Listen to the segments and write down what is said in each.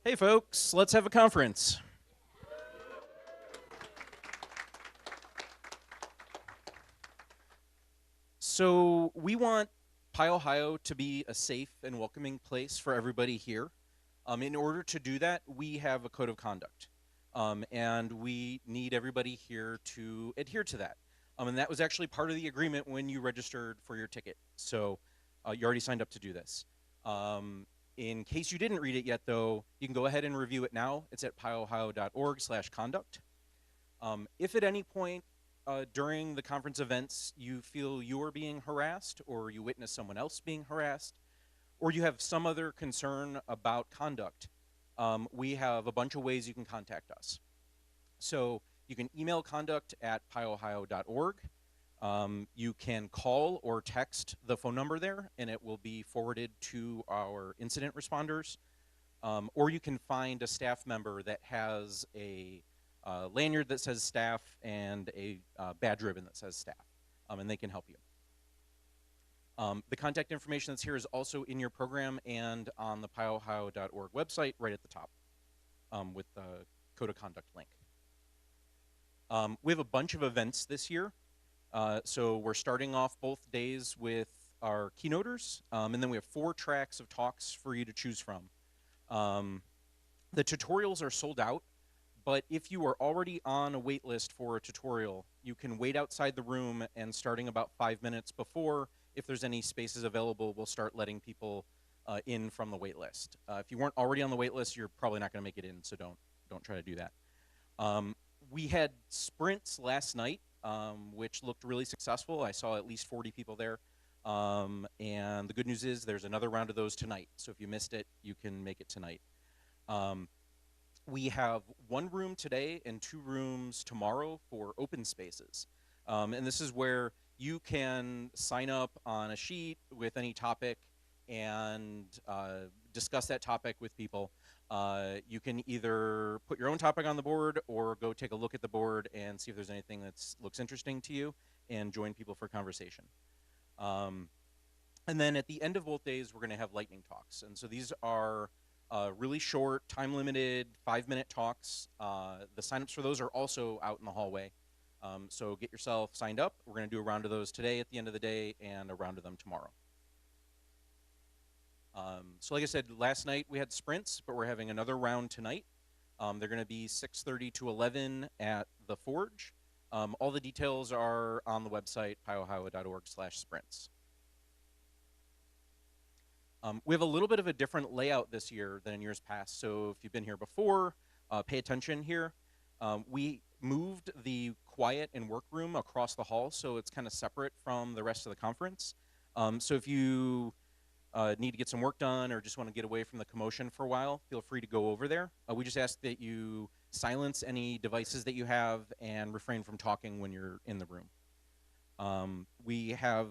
Hey folks, let's have a conference. So we want PyOhio to be a safe and welcoming place for everybody here. In order to do that, we have a code of conduct. And we need everybody here to adhere to that. And that was actually part of the agreement when you registered for your ticket. So you already signed up to do this. In case you didn't read it yet, though, you can go ahead and review it now. It's at pyohio.org/conduct. If at any point during the conference events you feel you are being harassed, or you witness someone else being harassed, or you have some other concern about conduct, we have a bunch of ways you can contact us. So you can email conduct@pyohio.org. You can call or text the phone number there, and it will be forwarded to our incident responders. Or you can find a staff member that has a lanyard that says staff and a badge ribbon that says staff, and they can help you. The contact information that's here is also in your program and on the pyohio.org website right at the top with the code of conduct link. We have a bunch of events this year. So we're starting off both days with our keynoters, and then we have 4 tracks of talks for you to choose from. The tutorials are sold out, but if you are already on a wait list for a tutorial, you can wait outside the room, and starting about 5 minutes before, if there's any spaces available, we'll start letting people in from the wait list. If you weren't already on the wait list, you're probably not going to make it in, so don't try to do that. We had sprints last night, which looked really successful. I saw at least 40 people there. And the good news is there's another round of those tonight. So if you missed it, you can make it tonight. We have 1 room today and 2 rooms tomorrow for open spaces. And this is where you can sign up on a sheet with any topic and discuss that topic with people. You can either put your own topic on the board or go take a look at the board and see if there's anything that looks interesting to you and join people for conversation. And then at the end of both days, we're going to have lightning talks. And so these are really short, time-limited, 5-minute talks. The signups for those are also out in the hallway. So get yourself signed up. We're going to do a round of those today at the end of the day and a round of them tomorrow. So like I said, last night we had sprints, but we're having another round tonight. They're going to be 6:30 to 11 at the Forge. All the details are on the website, pyohio.org/sprints. We have a little bit of a different layout this year than in years past. So if you've been here before, pay attention here. We moved the quiet and workroom across the hall, so it's kind of separate from the rest of the conference. So if you need to get some work done or just want to get away from the commotion for a while, feel free to go over there. We just ask that you silence any devices that you have and refrain from talking when you're in the room. We have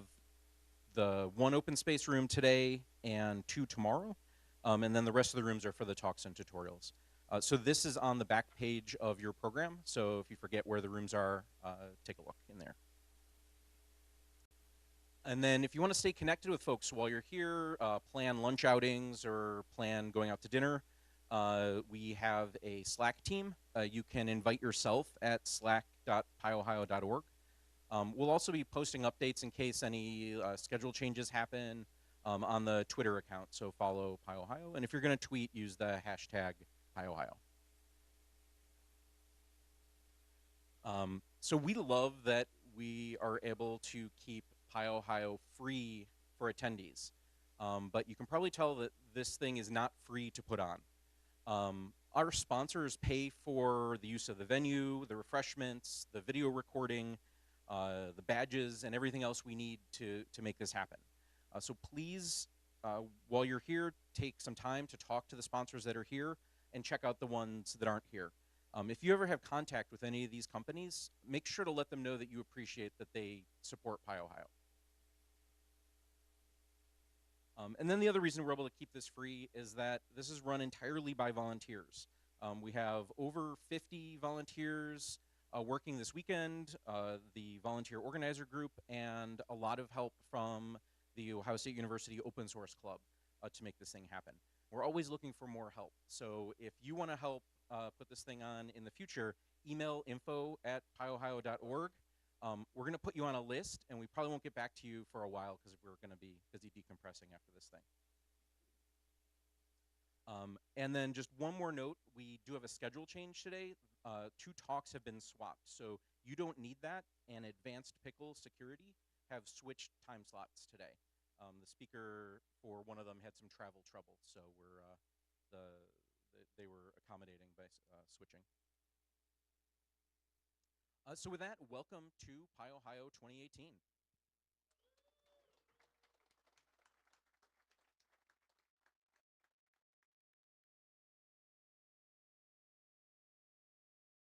the 1 open space room today and 2 tomorrow, and then the rest of the rooms are for the talks and tutorials. So this is on the back page of your program, so if you forget where the rooms are, take a look in there. And then if you want to stay connected with folks while you're here, plan lunch outings or plan going out to dinner, we have a Slack team. You can invite yourself at slack.pyohio.org. We'll also be posting updates in case any schedule changes happen on the Twitter account, so follow PyOhio. And if you're going to tweet, use the hashtag PyOhio. So we love that we are able to keep PyOhio free for attendees. But you can probably tell that this thing is not free to put on. Our sponsors pay for the use of the venue, the refreshments, the video recording, the badges, and everything else we need to make this happen. So please, while you're here, take some time to talk to the sponsors that are here and check out the ones that aren't here. If you ever have contact with any of these companies, make sure to let them know that you appreciate that they support PyOhio. And then the other reason we're able to keep this free is that this is run entirely by volunteers. We have over 50 volunteers working this weekend, the volunteer organizer group, and a lot of help from the Ohio State University Open Source Club. to make this thing happen. We're always looking for more help. So if you want to help put this thing on in the future, email info@pyohio.org. We're going to put you on a list, and we probably won't get back to you for a while because we're going to be busy decompressing after this thing. And then just one more note, we do have a schedule change today. 2 talks have been swapped, so you don't need that, and Advanced Pickle Security have switched time slots today. The speaker for one of them had some travel trouble, so they were accommodating by switching. So with that, welcome to PyOhio 2018.